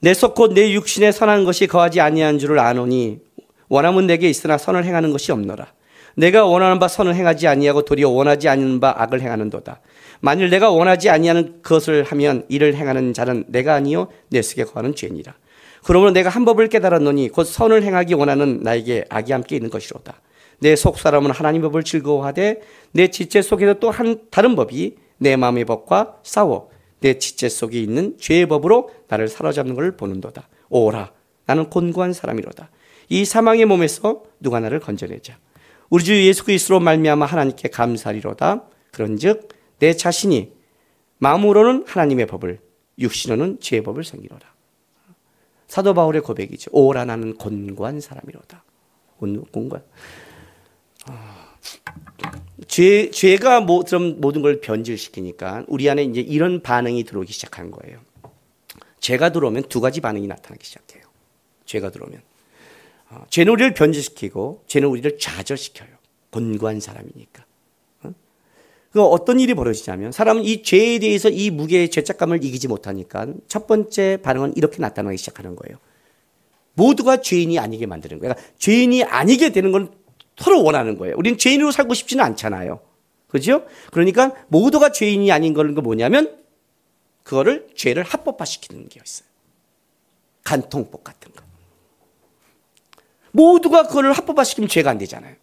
A: 내 속 곧 내 육신에 선한 것이 거하지 아니한 줄을 아노니 원함은 내게 있으나 선을 행하는 것이 없노라. 내가 원하는 바 선을 행하지 아니하고 도리어 원하지 않는 바 악을 행하는도다. 만일 내가 원하지 아니하는 것을 하면 이를 행하는 자는 내가 아니요 내 속에 거하는 죄니라. 그러므로 내가 한 법을 깨달았노니 곧 선을 행하기 원하는 나에게 악이 함께 있는 것이로다. 내 속 사람은 하나님 법을 즐거워하되 내 지체 속에서 또 다른 법이 내 마음의 법과 싸워 내 지체 속에 있는 죄의 법으로 나를 사로잡는 것을 보는도다. 오라, 나는 곤고한 사람이로다. 이 사망의 몸에서 누가 나를 건져내자. 우리 주 예수 그리스도로 말미암아 하나님께 감사리로다. 그런즉 내 자신이 마음으로는 하나님의 법을, 육신으로는 죄의 법을 섬기로다. 사도 바울의 고백이죠. 오라, 나는 곤고한 사람이로다. 곤고한. 죄가 모든 걸 변질시키니까 우리 안에 이제 이런 반응이 들어오기 시작한 거예요. 죄가 들어오면 두 가지 반응이 나타나기 시작해요. 죄가 들어오면. 죄는 우리를 변질시키고 죄는 우리를 좌절시켜요. 곤고한 사람이니까. 어떤 일이 벌어지냐면 사람은 이 죄에 대해서 이 무게의 죄책감을 이기지 못하니까 첫 번째 반응은 이렇게 나타나기 시작하는 거예요. 모두가 죄인이 아니게 만드는 거예요. 그러니까 죄인이 아니게 되는 건 서로 원하는 거예요. 우리는 죄인으로 살고 싶지는 않잖아요. 그렇죠? 그러니까 모두가 죄인이 아닌 건 뭐냐면 그거를 죄를 합법화시키는 게 있어요. 간통법 같은 거. 모두가 그걸 합법화시키면 죄가 안 되잖아요.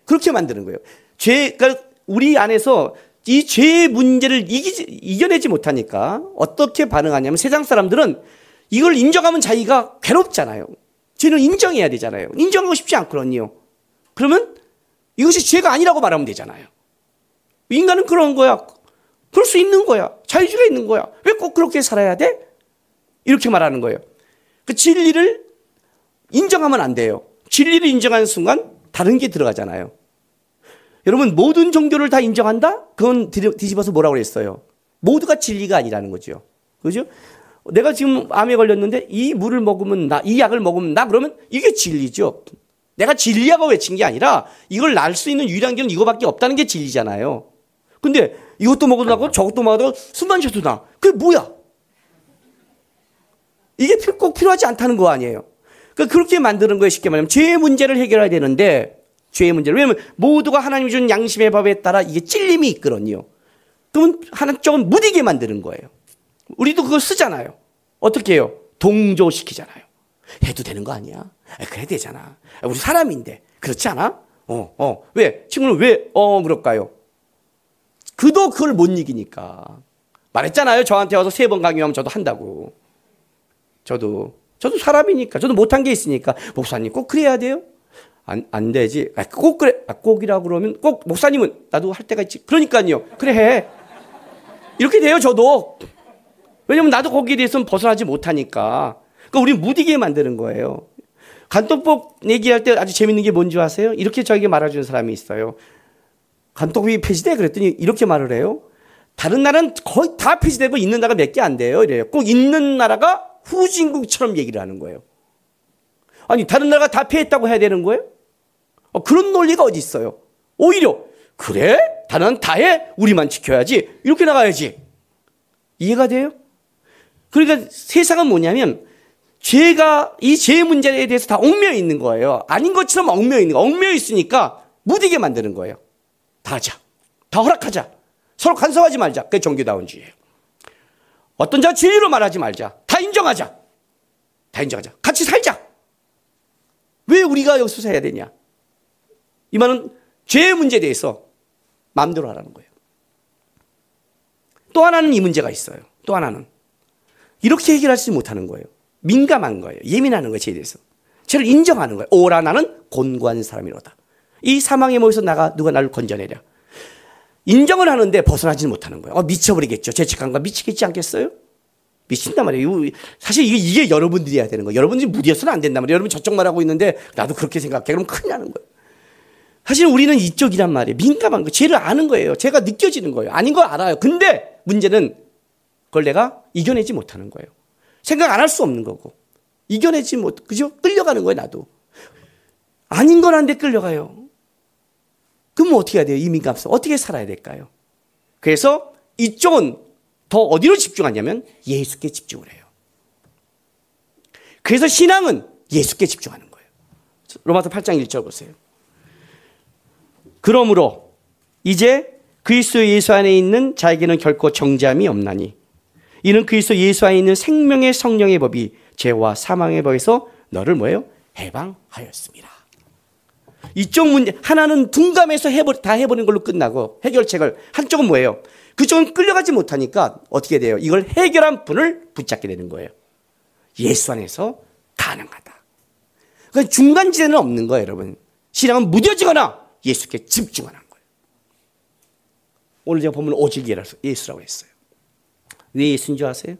A: 그렇게 만드는 거예요. 그러니까 우리 안에서 이 죄의 문제를 이겨내지 못하니까 어떻게 반응하냐면 세상 사람들은 이걸 인정하면 자기가 괴롭잖아요. 죄는 인정해야 되잖아요. 인정하고 싶지 않거든요. 그러면 이것이 죄가 아니라고 말하면 되잖아요. 인간은 그런 거야. 그럴 수 있는 거야. 자유주의가 있는 거야. 왜 꼭 그렇게 살아야 돼? 이렇게 말하는 거예요. 그 진리를 인정하면 안 돼요. 진리를 인정하는 순간 다른 게 들어가잖아요. 여러분, 모든 종교를 다 인정한다? 그건 뒤집어서 뭐라고 그랬어요? 모두가 진리가 아니라는 거죠. 그죠? 내가 지금 암에 걸렸는데 이 물을 먹으면 이 약을 먹으면 그러면 이게 진리죠. 내가 진리하고 외친 게 아니라 이걸 날 수 있는 유일한 길은 이거밖에 없다는 게 진리잖아요. 근데 이것도 먹어도 나고 저것도 먹어도 숨만 쉬어도 나. 그게 뭐야? 이게 꼭 필요하지 않다는 거 아니에요. 그렇게 만드는 거예요. 쉽게 말하면 죄의 문제를 해결해야 되는데 죄의 문제를. 왜냐하면 모두가 하나님이 준 양심의 법에 따라 이게 찔림이 있거든요. 그러면 한쪽은 무디게 만드는 거예요. 우리도 그걸 쓰잖아요. 어떻게 해요? 동조시키잖아요. 해도 되는 거 아니야? 그래야 되잖아. 우리 사람인데. 그렇지 않아? 왜? 친구는 왜 그럴까요? 그도 그걸 못 이기니까. 말했잖아요. 저한테 와서 3번 강요하면 저도 한다고. 저도 사람이니까. 저도 못한 게 있으니까. 목사님 꼭 그래야 돼요? 안 되지. 꼭 그래. 꼭이라고 그러면 꼭 목사님은 나도 할 때가 있지. 그러니까요. 그래 해. 이렇게 돼요. 저도. 왜냐면 나도 거기에 대해서는 벗어나지 못하니까. 그러니까 우리 무디게 만드는 거예요. 간통법 얘기할 때 아주 재밌는 게 뭔지 아세요? 이렇게 저에게 말해주는 사람이 있어요. 간통법이 폐지돼? 그랬더니 이렇게 말을 해요. 다른 나라는 거의 다 폐지되고 있는 나라가 몇 개 안 돼요. 이래요. 꼭 있는 나라가 후진국처럼 얘기를 하는 거예요. 아니 다른 나라가 다 폐했다고 해야 되는 거예요? 그런 논리가 어디 있어요? 오히려 그래? 다른 나라는 다 해? 우리만 지켜야지. 이렇게 나가야지. 이해가 돼요? 그러니까 세상은 뭐냐면 죄가 이 죄 문제에 대해서 다 얽매여 있는 거예요. 아닌 것처럼 얽매여 있는 거. 얽매여 있으니까 무디게 만드는 거예요. 다 하자. 다 허락하자. 서로 간섭하지 말자. 그게 종교다운주의예요. 어떤 자 진리로 말하지 말자. 다 인정하자. 다 인정하자. 같이 살자. 왜 우리가 여기서 해야 되냐? 이 말은 죄의 문제에 대해서 마음대로 하라는 거예요. 또 하나는 이 문제가 있어요. 또 하나는 이렇게 해결하지 못하는 거예요. 민감한 거예요. 예민하는 거예요. 죄에 대해서. 죄를 인정하는 거예요. 오라 나는 곤고한 사람이로다. 이 사망의 몸에서 누가 나를 건져내랴. 인정을 하는데 벗어나지는 못하는 거예요. 미쳐버리겠죠. 죄책감과 미치겠지 않겠어요? 미친단 말이에요. 사실 이게 여러분들이 해야 되는 거예요. 여러분들이 무리해서는 안 된단 말이에요. 여러분 저쪽 말하고 있는데 나도 그렇게 생각해. 그럼 큰일 나는 거예요. 사실 우리는 이쪽이란 말이에요. 민감한 거예요. 죄를 아는 거예요. 죄가 느껴지는 거예요. 아닌 거 알아요. 근데 문제는 그걸 내가 이겨내지 못하는 거예요. 생각 안 할 수 없는 거고. 이겨내지 못, 그죠? 끌려가는 거예요, 나도. 아닌 건 한데 끌려가요. 그럼 어떻게 해야 돼요? 이 민감성. 어떻게 살아야 될까요? 그래서 이쪽은 더 어디로 집중하냐면 예수께 집중을 해요. 그래서 신앙은 예수께 집중하는 거예요. 로마서 8장 1절 보세요. 그러므로 이제 그리스도 예수 안에 있는 자에게는 결코 정죄함이 없나니 이는 그리스도 예수 안에 있는 생명의 성령의 법이 죄와 사망의 법에서 너를 뭐예요? 해방하였습니다. 이쪽 문제 하나는 둔감해서 다 해버리는 걸로 끝나고 해결책을 한쪽은 뭐예요? 그쪽은 끌려가지 못하니까 어떻게 돼요? 이걸 해결한 분을 붙잡게 되는 거예요. 예수 안에서 가능하다. 그러니까 중간지대는 없는 거예요, 여러분. 신앙은 무뎌지거나 예수께 집중하는 거예요. 오늘 제가 보면 오직 예수라고 했어요. 왜 예수인 줄 아세요?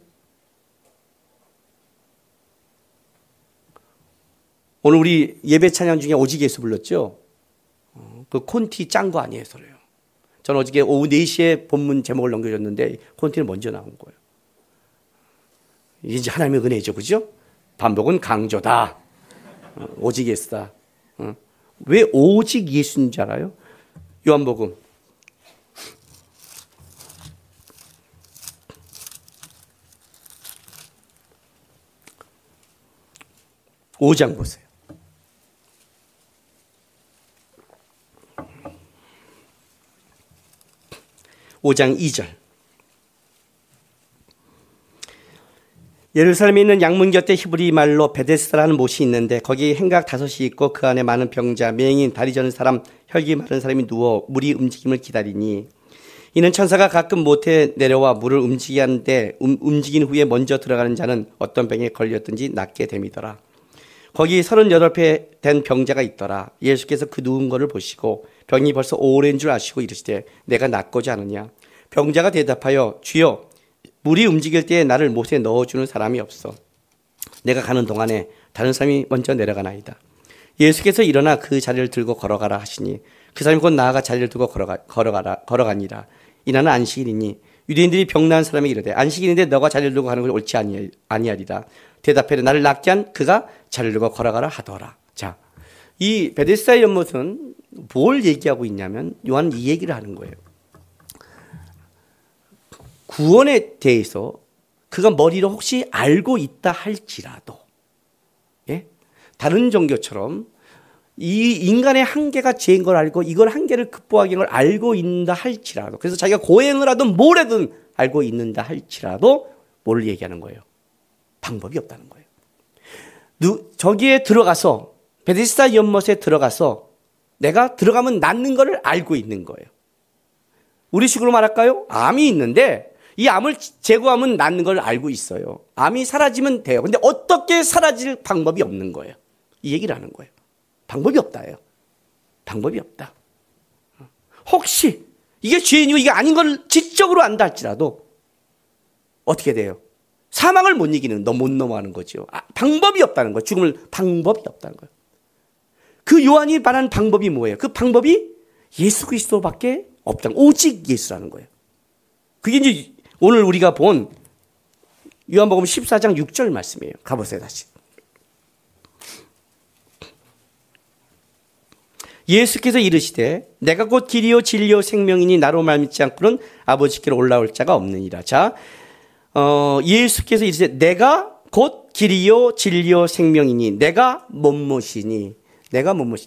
A: 오늘 우리 예배 찬양 중에 오직 예수 불렀죠? 그 콘티 짠 거 아니에요, 소리요. 저는 어저께 오후 4시에 본문 제목을 넘겨줬는데 콘티는 먼저 나온 거예요. 이제 하나님의 은혜죠, 그죠? 반복은 강조다. 오직 예수다. 왜 오직 예수인 줄 알아요? 요한복음 5장 보세요. 5장 2절. 예루살렘에 있는 양문 곁에 히브리 말로 베데스다라는 못이 있는데 거기 행각 5이 있고 그 안에 많은 병자, 맹인, 다리 저는 사람, 혈기 마른 사람이 누워 물이 움직임을 기다리니 이는 천사가 가끔 못에 내려와 물을 움직이게 하는데 움직인 후에 먼저 들어가는 자는 어떤 병에 걸렸든지 낫게 됨이더라. 거기 38배 된 병자가 있더라. 예수께서 그 누운 것을 보시고 병이 벌써 오래인 줄 아시고 이르시되 내가 낫고자 하느냐. 병자가 대답하여 주여 물이 움직일 때에 나를 못에 넣어주는 사람이 없어. 내가 가는 동안에 다른 사람이 먼저 내려가나이다. 예수께서 일어나 그 자리를 들고 걸어가라 하시니 그 사람이 곧 나아가 자리를 들고 걸어가니라. 이날은 안식일이니 유대인들이 병나은 사람에게 이르되 안식일인데 너가 자리를 들고 가는 것이 옳지 아니하리라. 대답하되 나를 낫게 한 그가 자리를 들고 걸어가라 하더라. 자, 이 베데스다의 연못은 뭘 얘기하고 있냐면 요한 이 얘기를 하는 거예요. 구원에 대해서 그가 머리로 혹시 알고 있다 할지라도, 예? 다른 종교처럼 이 인간의 한계가 죄인 걸 알고 이걸 한계를 극복하기는 걸 알고 있다 할지라도, 그래서 자기가 고행을 하든 뭘 하든 알고 있는다 할지라도 뭘 얘기하는 거예요? 방법이 없다는 거예요. 저기에 들어가서 베데스다 연못에 들어가서 내가 들어가면 낫는 것을 알고 있는 거예요. 우리 식으로 말할까요? 암이 있는데 이 암을 제거하면 낫는 걸 알고 있어요. 암이 사라지면 돼요. 근데 어떻게 사라질 방법이 없는 거예요. 이 얘기를 하는 거예요. 방법이 없다예요. 방법이 없다. 혹시 이게 죄인이고 이게 아닌 걸 지적으로 안다 할지라도 어떻게 돼요? 사망을 못 이기는, 못 넘어가는 거죠. 방법이 없다는 거예요. 죽음을 방법이 없다는 거예요. 그 요한이 말하는 방법이 뭐예요? 그 방법이 예수 그리스도밖에 없다는 거예요. 오직 예수라는 거예요. 그게 이제 오늘 우리가 본 요한복음 14장 6절 말씀이에요. 가보세요, 다시. 예수께서 이르시되 내가 곧 길이요 진리요 생명이니 나로 말미치 않고는 아버지께로 올라올 자가 없느니라. 자, 예수께서 이르시되 내가 곧 길이요 진리요 생명이니 내가 뭐뭇이니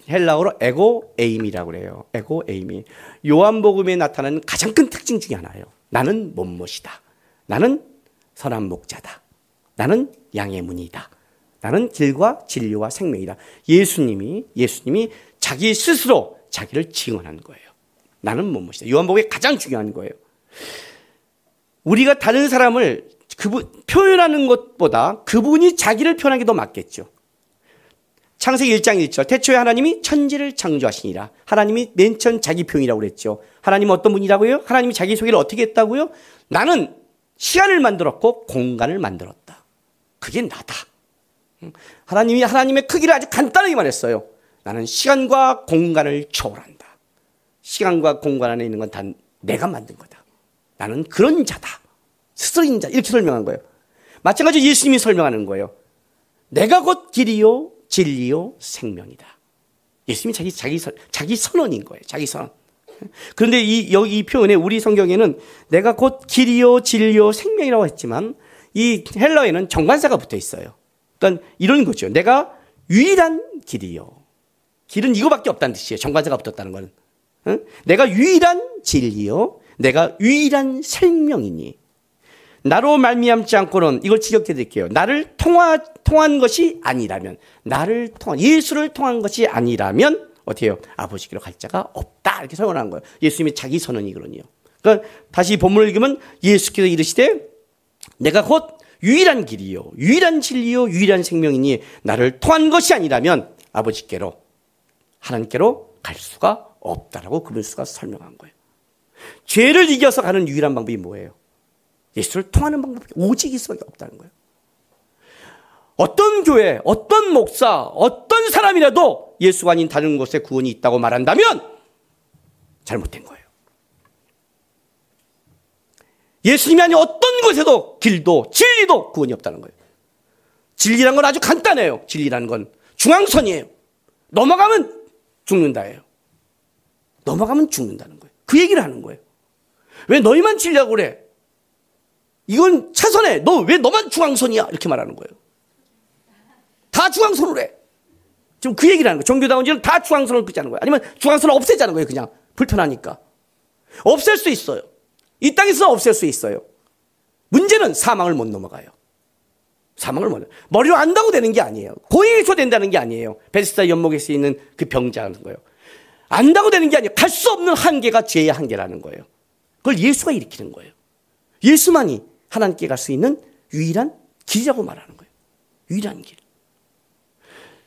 A: 헬라어로 에고 에임이라고 그래요. 에고 에임이 요한복음에 나타나는 가장 큰 특징 중에 하나예요. 나는 뭐뭇이다. 나는 선한 목자다. 나는 양의 문이다. 나는 길과 진리와 생명이다. 예수님이 자기 스스로 자기를 증언하는 거예요. 나는 무엇이다. 요한복음이 가장 중요한 거예요. 우리가 다른 사람을 표현하는 것보다 그분이 자기를 표현하는 게 더 맞겠죠. 창세기 1장 1절 태초에 하나님이 천지를 창조하시니라. 하나님이 맨 처음 자기 표현이라고 그랬죠. 하나님은 어떤 분이라고요? 하나님이 자기 소개를 어떻게 했다고요? 나는 시간을 만들었고 공간을 만들었다. 그게 나다. 하나님이 하나님의 크기를 아주 간단하게 말했어요. 나는 시간과 공간을 초월한다. 시간과 공간 안에 있는 건 다 내가 만든 거다. 나는 그런 자다. 스스로인 자. 이렇게 설명한 거예요. 마찬가지로 예수님이 설명하는 거예요. 내가 곧 길이요 진리요 생명이다. 예수님이 자기 선언인 거예요. 자기 선언. 그런데 여기 이 표현에 우리 성경에는 내가 곧 길이요 진리요 생명이라고 했지만 이 헬라어에는 정관사가 붙어 있어요. 그러니까 이런 거죠. 내가 유일한 길이요. 길은 이거밖에 없다는 뜻이에요. 정관사가 붙었다는 거는. 내가 유일한 진리요. 내가 유일한 생명이니. 나로 말미암지 않고는 이걸 지적해 드릴게요. 나를 통한 것이 아니라면, 예수를 통한 것이 아니라면 어떻게 해요? 아버지께로 갈 자가 없다. 이렇게 설명한 거예요. 예수님의 자기 선언이거든요. 그러니까 다시 본문을 읽으면 예수께서 이르시되 내가 곧 유일한 길이요, 유일한 진리요, 유일한 생명이니 나를 통한 것이 아니라면 아버지께로, 하나님께로 갈 수가 없다라고 그분수가 설명한 거예요. 죄를 이겨서 가는 유일한 방법이 뭐예요? 예수를 통하는 방법이 오직 이 수밖에 없다는 거예요. 어떤 교회, 어떤 목사, 어떤 사람이라도 예수가 아닌 다른 곳에 구원이 있다고 말한다면 잘못된 거예요. 예수님이 아닌 어떤 곳에도 길도 진리도 구원이 없다는 거예요. 진리란 건 아주 간단해요. 진리라는 건 중앙선이에요. 넘어가면 죽는다예요. 넘어가면 죽는다는 거예요. 그 얘기를 하는 거예요. 왜 너희만 진리라고 그래? 이건 차선에 너 왜 너만 중앙선이야? 이렇게 말하는 거예요. 다 중앙선으로 해. 지금 그 얘기를 하는 거예요. 종교다운지는 다 중앙선을 긋자는 거예요. 아니면 중앙선을 없애자는 거예요. 그냥 불편하니까. 없앨 수 있어요. 이 땅에서 없앨 수 있어요. 문제는 사망을 못 넘어가요. 사망을 못. 머리로 안다고 되는 게 아니에요. 고행에서 된다는 게 아니에요. 베스다 연못에 있는 그 병자라는 거예요. 안다고 되는 게 아니에요. 갈 수 없는 한계가 죄의 한계라는 거예요. 그걸 예수가 일으키는 거예요. 예수만이 하나님께 갈 수 있는 유일한 길이라고 말하는 거예요. 유일한 길.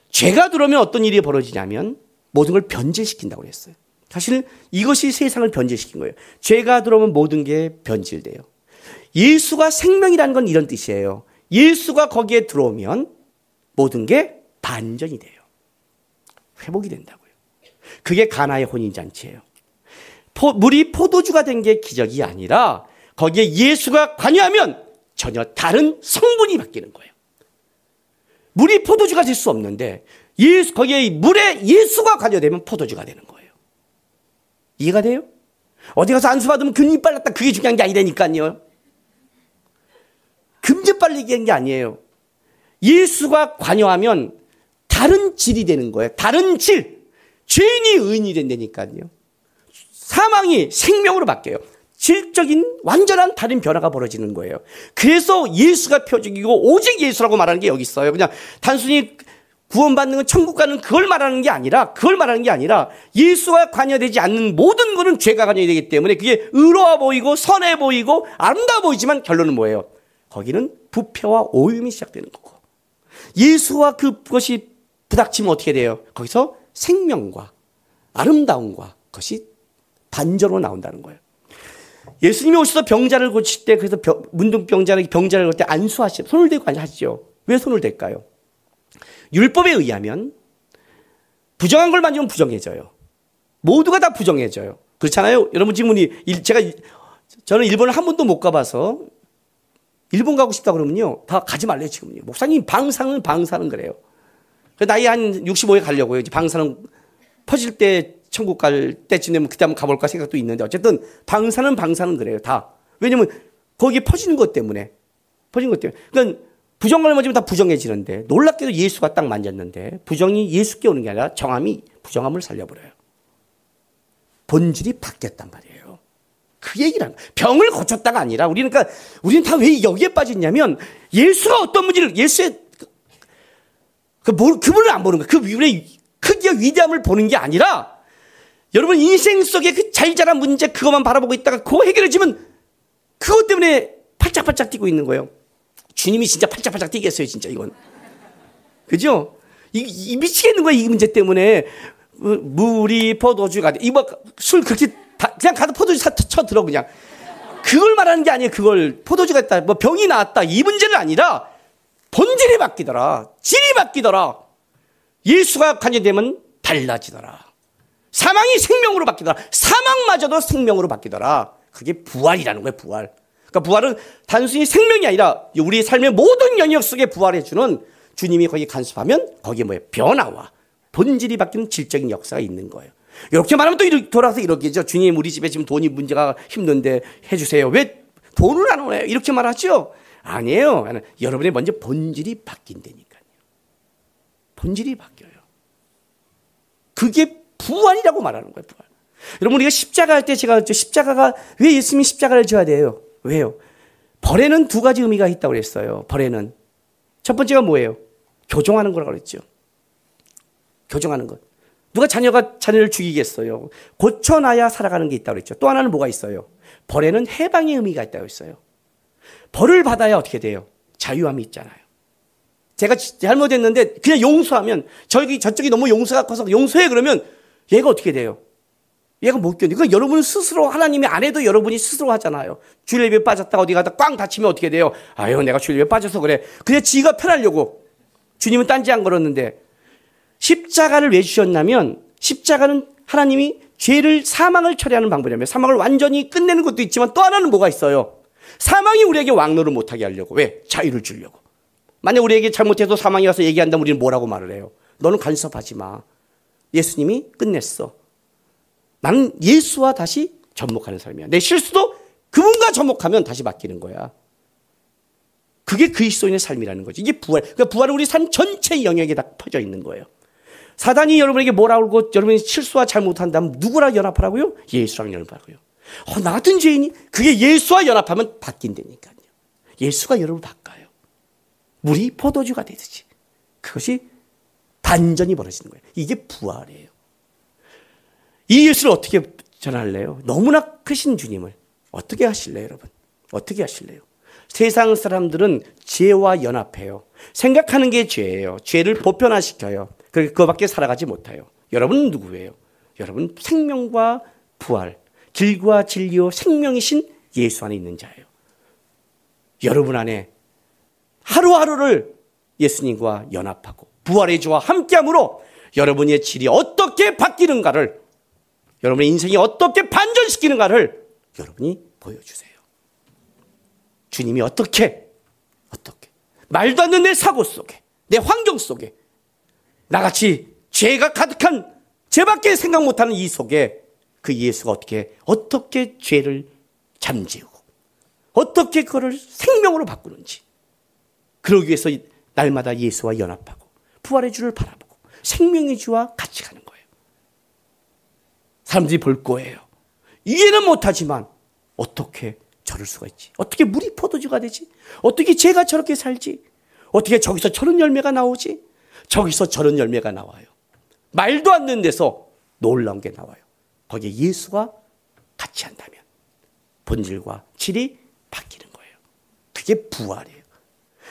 A: 죄가 들어오면 어떤 일이 벌어지냐면 모든 걸 변질시킨다고 했어요. 사실 이것이 세상을 변질시킨 거예요. 죄가 들어오면 모든 게 변질돼요. 예수가 생명이라는 건 이런 뜻이에요. 예수가 거기에 들어오면 모든 게 반전이 돼요. 회복이 된다고요. 그게 가나의 혼인잔치예요. 물이 포도주가 된 게 기적이 아니라 거기에 예수가 관여하면 전혀 다른 성분이 바뀌는 거예요. 물이 포도주가 될 수 없는데 거기에 물에 예수가 관여되면 포도주가 되는 거예요. 이해가 돼요? 어디 가서 안수 받으면 금이 빨랐다. 그게 중요한 게 아니라니까요. 금전 빨리게 게 아니에요. 예수가 관여하면 다른 질이 되는 거예요. 다른 질. 죄인이 의인이 된다니까요. 사망이 생명으로 바뀌어요. 질적인 완전한 다른 변화가 벌어지는 거예요. 그래서 예수가 표적이고 오직 예수라고 말하는 게 여기 있어요. 그냥 단순히 구원받는 건 천국 가는 그걸 말하는 게 아니라 예수가 관여되지 않는 모든 것은 죄가 관여되기 때문에 그게 의로워 보이고 선해 보이고 아름다워 보이지만 결론은 뭐예요? 거기는 부패와 오염이 시작되는 거고 예수와 그것이 부닥치면 어떻게 돼요? 거기서 생명과 아름다움과 그것이 반전으로 나온다는 거예요. 예수님이 오셔서 병자를 고칠 때 그래서 문둥병자를 걸 때 안수하시죠. 손을 대고 하시죠. 왜 손을 댈까요? 율법에 의하면 부정한 걸 만지면 부정해져요. 모두가 다 부정해져요. 그렇잖아요. 여러분 지금 저는 일본을 한 번도 못 가봐서 일본 가고 싶다 그러면요 다 가지 말래요. 지금요. 목사님 방사는 그래요. 나이 한 65에 가려고요. 이제 방사는 퍼질 때 천국 갈 때쯤 되면 그때 한번 가볼까 생각도 있는데 어쨌든 방사는 그래요. 다. 왜냐면 거기에 퍼지는 것 때문에. 그러니까 부정을 맞으면 다 부정해지는데 놀랍게도 예수가 딱 만졌는데 부정이 예수께 오는 게 아니라 정함이 부정함을 살려버려요. 본질이 바뀌었단 말이에요. 그 얘기를 하는 거예요. 병을 고쳤다가 아니라 우리는 다 왜 여기에 빠졌냐면 예수가 어떤 문제를 예수의 그분을 안 보는 거예요. 그분의 크기와 위대함을 보는 게 아니라 여러분 인생 속에 그 잘 자란 문제 그것만 바라보고 있다가 그거 해결해지면 그것 때문에 팔짝팔짝 뛰고 있는 거예요. 주님이 진짜 팔짝팔짝 뛰겠어요, 진짜 이건. 그죠? 이 미치겠는 거야, 이 문제 때문에. 물이 포도주가 돼. 이거 술 그렇게 그냥 가서 포도주 쳐들어 그냥. 그걸 말하는 게 아니에요. 그걸 포도주가 있다, 뭐 병이 나왔다 이 문제는 아니라 본질이 바뀌더라, 질이 바뀌더라, 예수가 관여되면 달라지더라, 사망이 생명으로 바뀌더라, 사망마저도 생명으로 바뀌더라. 그게 부활이라는 거예요, 부활. 그러니까 부활은 단순히 생명이 아니라 우리 삶의 모든 영역 속에 부활해주는, 주님이 거기 간섭하면 거기에 뭐예요? 변화와 본질이 바뀌는 질적인 역사가 있는 거예요. 이렇게 말하면 또 돌아서 이렇게죠. 주님, 우리 집에 지금 돈이 문제가 힘든데 해주세요. 왜 돈을 안 오나요? 이렇게 말하죠. 아니에요. 여러분의 먼저 본질이 바뀐다니까요. 본질이 바뀌어요. 그게 부활이라고 말하는 거예요, 부활. 여러분, 우리가 십자가 할 때 제가 십자가가 왜 예수님이 십자가를 져야 돼요? 왜요? 벌에는 두 가지 의미가 있다고 그랬어요. 벌에는 첫 번째가 뭐예요? 교정하는 거라고 그랬죠. 교정하는 것. 누가 자녀를 죽이겠어요? 고쳐놔야 살아가는 게 있다고 그랬죠. 또 하나는 뭐가 있어요? 벌에는 해방의 의미가 있다고 했어요. 벌을 받아야 어떻게 돼요? 자유함이 있잖아요. 제가 잘못했는데 그냥 용서하면, 저쪽이 너무 용서가 커서 용서해 그러면 얘가 어떻게 돼요? 얘가 못 견뎌. 그러니까 여러분 스스로, 하나님이 안 해도 여러분이 스스로 하잖아요. 주일 예배 빠졌다가 어디 가다 꽝 다치면 어떻게 돼요? 아유, 내가 주일 예배 빠져서 그래. 그냥 지가 편하려고. 주님은 딴지 안 걸었는데. 십자가를 왜 주셨냐면, 십자가는 하나님이 죄를, 사망을 처리하는 방법이라면, 사망을 완전히 끝내는 것도 있지만 또 하나는 뭐가 있어요? 사망이 우리에게 왕노를 못하게 하려고. 왜? 자유를 주려고. 만약 우리에게 잘못해서 사망이 와서 얘기한다면 우리는 뭐라고 말을 해요? 너는 간섭하지 마. 예수님이 끝냈어. 나는 예수와 다시 접목하는 삶이야. 내 실수도 그분과 접목하면 다시 바뀌는 거야. 그게 그리스도인의 삶이라는 거지. 이게 부활. 그러니까 부활은 우리 삶 전체 영역에 다 퍼져 있는 거예요. 사단이 여러분에게 뭐라고 그러고 여러분이 실수와 잘못한다면 누구랑 연합하라고요? 예수랑 연합하라고요. 나 같은 죄인이? 그게 예수와 연합하면 바뀐다니까요. 예수가 여러분을 바꿔요. 물이 포도주가 되듯이. 그것이 반전이 벌어지는 거예요. 이게 부활이에요. 이 예수를 어떻게 전할래요? 너무나 크신 주님을 어떻게 하실래요, 여러분? 어떻게 하실래요? 세상 사람들은 죄와 연합해요. 생각하는 게 죄예요. 죄를 보편화시켜요. 그거밖에 살아가지 못해요. 여러분은 누구예요? 여러분 생명과 부활, 길과 진리요 생명이신 예수 안에 있는 자예요. 여러분 안에 하루하루를 예수님과 연합하고 부활의 주와 함께함으로 여러분의 질이 어떻게 바뀌는가를, 여러분의 인생이 어떻게 반전시키는가를 여러분이 보여주세요. 주님이 어떻게 말도 안 되는 내 사고 속에, 내 환경 속에, 나같이 죄가 가득한, 죄밖에 생각 못하는 이 속에 그 예수가 어떻게 죄를 잠재우고 어떻게 그거를 생명으로 바꾸는지, 그러기 위해서 날마다 예수와 연합하고 부활의 주를 바라보고 생명의 주와 같이 가는 거예요. 사람들이 볼 거예요. 이해는 못하지만 어떻게 저럴 수가 있지? 어떻게 물이 포도주가 되지? 어떻게 죄가 저렇게 살지? 어떻게 저기서 저런 열매가 나오지? 저기서 저런 열매가 나와요. 말도 안 되는 데서 놀라운 게 나와요. 거기에 예수가 같이 한다면 본질과 질이 바뀌는 거예요. 그게 부활이에요.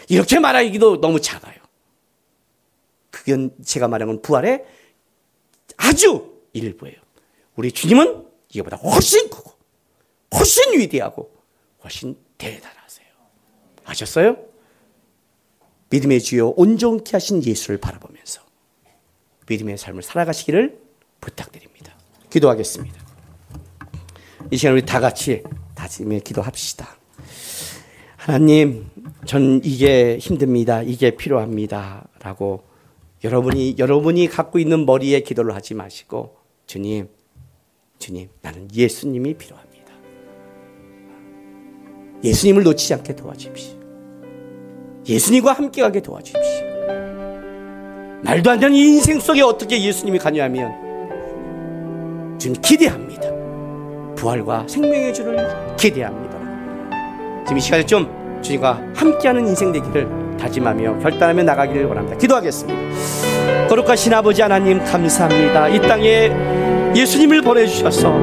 A: 이렇게 말하기도 너무 작아요. 그건 제가 말한 건 부활의 아주 일부예요. 우리 주님은 이거보다 훨씬 크고 훨씬 위대하고 훨씬 대단하세요. 아셨어요? 믿음의 주요 온전케 하신 예수를 바라보면서 믿음의 삶을 살아가시기를 부탁드립니다. 기도하겠습니다. 이 시간 우리 다 같이 다짐의 기도합시다. 하나님, 전 이게 힘듭니다. 이게 필요합니다. 라고 여러분이 갖고 있는 머리에 기도를 하지 마시고, 주님, 나는 예수님이 필요합니다. 예수님을 놓치지 않게 도와주십시오. 예수님과 함께 가게 도와주십시오. 말도 안 되는 인생 속에 어떻게 예수님이 관여하면 주님 기대합니다. 부활과 생명의 주를 기대합니다. 지금 이 시간에 좀 주님과 함께하는 인생 되기를 다짐하며 결단하며 나가기를 원합니다. 기도하겠습니다. 거룩하신 아버지 하나님, 감사합니다. 이 땅에 예수님을 보내주셔서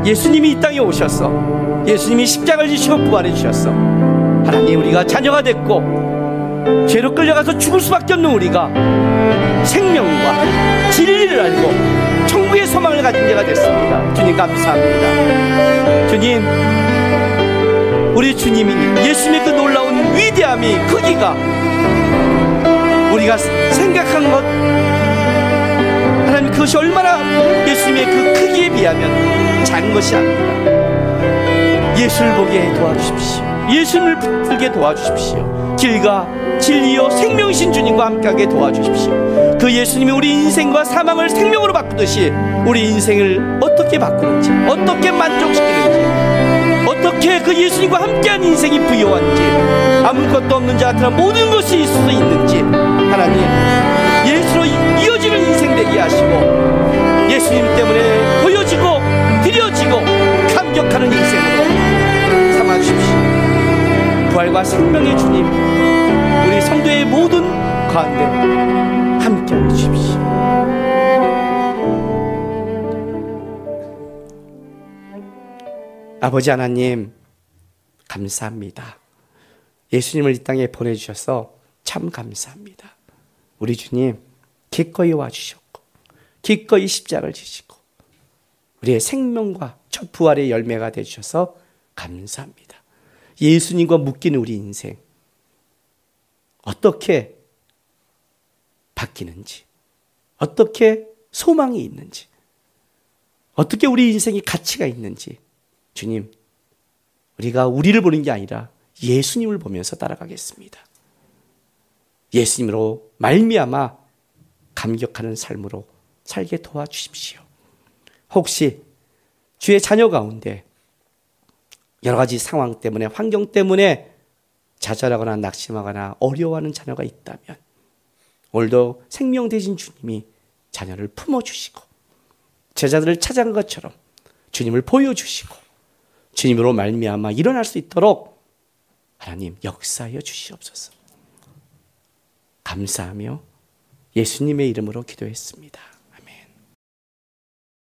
A: 예수님이 이 땅에 오셔서 예수님이 십자가를 지시고 부활해 주셨어. 하나님, 우리가 자녀가 됐고 죄로 끌려가서 죽을 수밖에 없는 우리가 생명과 진리를 알고 천국의 소망을 가진 자가 됐습니다. 주님 감사합니다. 주님, 우리 주님이 예수님의 그 놀라운 위대함이, 크기가 우리가 생각한 것, 하나님, 그것이 얼마나 예수님의 그 크기에 비하면 작은 것이 아닙니다. 예수를 보게 도와주십시오. 예수님을 붙들게 도와주십시오. 길과 진리요 생명이신 주님과 함께하게 도와주십시오. 그 예수님이 우리 인생과 사망을 생명으로 바꾸듯이 우리 인생을 어떻게 바꾸는지, 어떻게 만족시키는지, 어떻게 그 예수님과 함께한 인생이 부여한지, 아무것도 없는 자 같으나 모든 것이 있을 수 있는지, 하나님, 예수로 이어지는 인생 되게 하시고 예수님 때문에 보여지고 드려지고 감격하는 인생으로 삼아주십시오. 부활과 생명의 주님, 우리 성도의 모든 가운데 함께하여 주십시오. 아버지 하나님, 감사합니다. 예수님을 이 땅에 보내주셔서 참 감사합니다. 우리 주님 기꺼이 와주셨고 기꺼이 십자가를 지시고 우리의 생명과 첫 부활의 열매가 되주셔서 감사합니다. 예수님과 묶이는 우리 인생 어떻게 바뀌는지, 어떻게 소망이 있는지, 어떻게 우리 인생이 가치가 있는지, 주님, 우리가 우리를 보는 게 아니라 예수님을 보면서 따라가겠습니다. 예수님으로 말미암아 감격하는 삶으로 살게 도와주십시오. 혹시 주의 자녀 가운데 여러 가지 상황 때문에, 환경 때문에 좌절하거나 낙심하거나 어려워하는 자녀가 있다면 오늘도 생명 되신 주님이 자녀를 품어주시고 제자들을 찾아간 것처럼 주님을 보여주시고 주님으로 말미암아 일어날 수 있도록 하나님 역사하여 주시옵소서. 감사하며 예수님의 이름으로 기도했습니다.